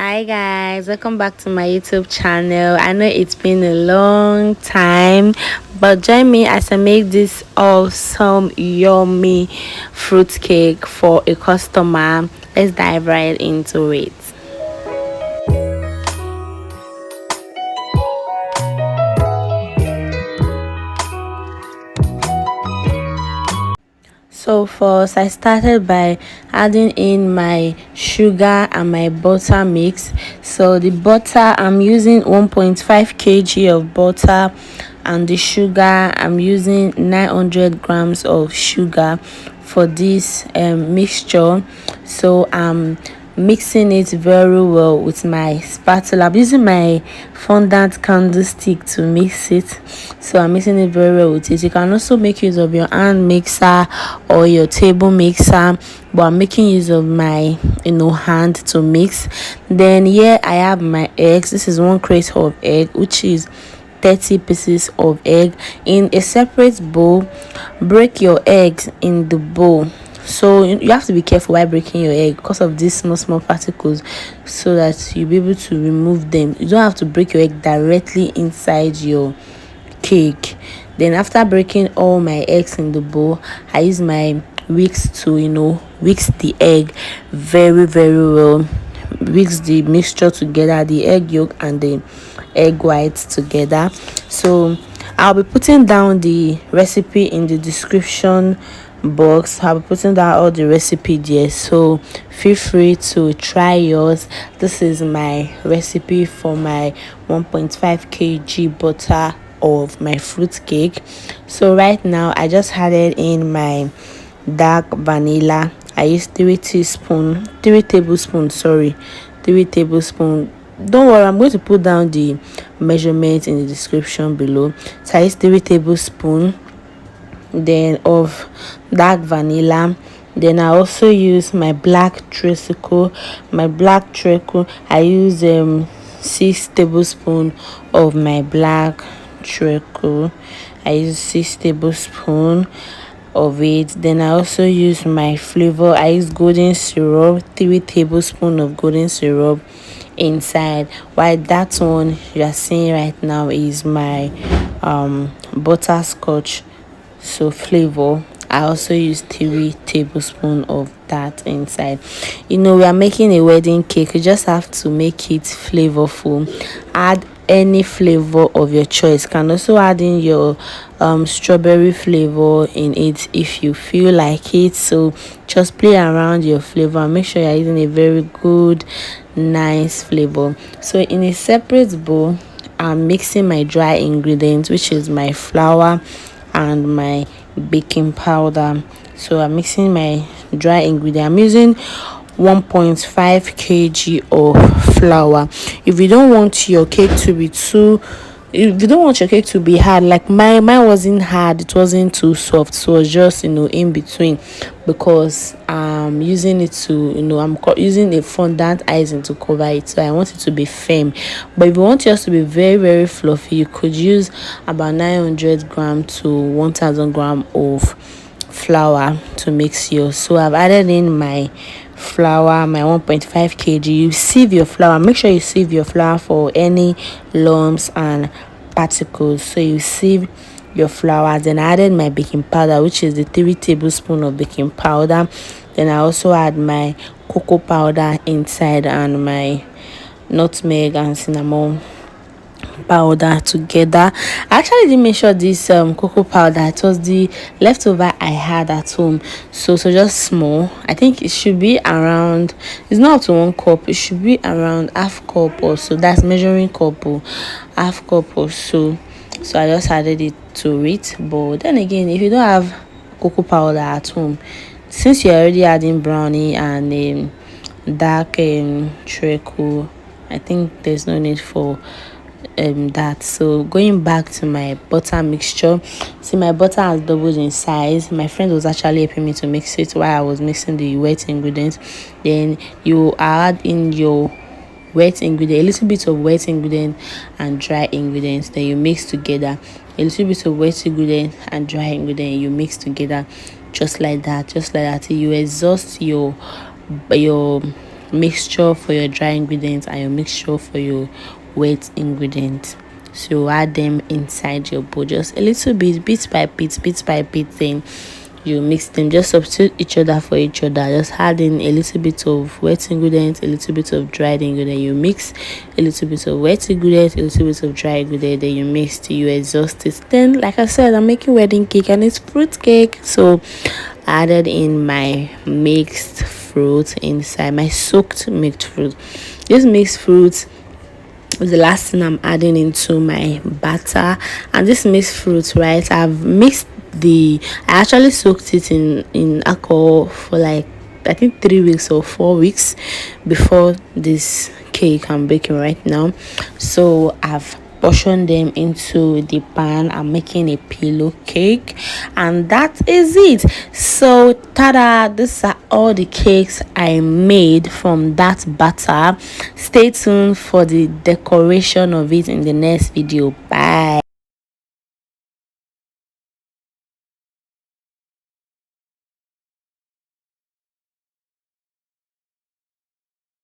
Hi guys, welcome back to my YouTube channel. I know it's been a long time, but join me as I make this awesome yummy fruit cake for a customer. Let's dive right into it. So first I started by adding in my sugar and my butter mix. So the butter, I'm using 1.5 kg of butter, and the sugar, I'm using 900 grams of sugar for this mixture. So I'm mixing it very well with my spatula. I'm using my fondant candlestick to mix it, so I'm mixing it very well with it. You can also make use of your hand mixer or your table mixer, but I'm making use of my hand to mix. Then here I have my eggs. This is 1 crate of egg, which is 30 pieces of egg in a separate bowl. Break your eggs in the bowl. So you have to be careful while breaking your egg because of these small particles, so that you'll be able to remove them. You don't have to break your egg directly inside your cake. Then after breaking all my eggs in the bowl, I use my whisk to whisk the egg very well. Mix the mixture together, the egg yolk and the egg whites together. So I'll be putting down the recipe in the description box. I'll be putting down all the recipe there, so feel free to try yours. This is my recipe for my 1.5 kg butter of my fruit cake. So right now I just added in my dark vanilla. I used 3 tablespoons, sorry, 3 tablespoons. Don't worry, I'm going to put down the measurement in the description below. So I used 3 tablespoons then of dark vanilla. Then I also use my black treacle. I use 6 tablespoons of my black treacle. I use 6 tablespoons of it. Then I also use my flavor. I use golden syrup, 3 tablespoons of golden syrup inside, while that one you are seeing right now is my butterscotch so flavor. I also use 3 tablespoons of that inside. We are making a wedding cake. You just have to make it flavorful. Add any flavor of your choice. Can also add in your strawberry flavor in it if you feel like it. So just play around your flavor and make sure you're using a very good nice flavor. So in a separate bowl, I'm mixing my dry ingredients, which is my flour and my baking powder. So I'm mixing my dry ingredient. I'm using 1.5 kg of flour. If you don't want your cake to be hard, like mine wasn't hard, it wasn't too soft, so it's just in between, because I'm using it to I'm using a fondant icing to cover it, so I want it to be firm. But if you want yours to be very fluffy, you could use about 900 grams to 1000 grams of flour to mix yours. So I've added in my flour, my 1.5 kg. You sieve your flour. Make sure you sieve your flour for any lumps and particles. So you sieve your flour. Then I added my baking powder, which is the 3 tablespoons of baking powder. Then I also add my cocoa powder inside and my nutmeg and cinnamon powder together. I actually didn't measure this cocoa powder. It was the leftover I had at home, so just small. I think it should be around, it's not up to 1 cup, it should be around half cup or so. That's measuring cup or half cup or so. So I just added it to it. But then again, if you don't have cocoa powder at home, since you're already adding brownie and dark treacle, I think there's no need for that. So going back to my butter mixture, see, my butter has doubled in size. My friend was actually helping me to mix it while I was mixing the wet ingredients. Then you add in your wet ingredient, a little bit of wet ingredient and dry ingredients, then you mix together. A little bit of wet ingredient and dry ingredient, you mix together, just like that till you exhaust your mixture for your dry ingredients and your mixture for your wet ingredients. So add them inside your bowl, just a little bit, bit by bit, then you mix them, just substitute each other for each other. Just add in a little bit of wet ingredients, a little bit of dried ingredient, you mix a little bit of wet ingredients, a little bit of dry ingredient, then you mix till you exhaust it. Then, like I said, I'm making wedding cake and it's fruit cake, so I added in my mixed fruit inside, my soaked mixed fruit. This mixed fruit is the last thing I'm adding into my batter. And this mixed fruit, right, I've mixed I actually soaked it in alcohol for like I think 3 weeks or 4 weeks before this cake I'm baking right now. So I've portioned them into the pan. I'm making a pillow cake, and that is it. So tada, these are all the cakes I made from that batter. Stay tuned for the decoration of it in the next video. Bye.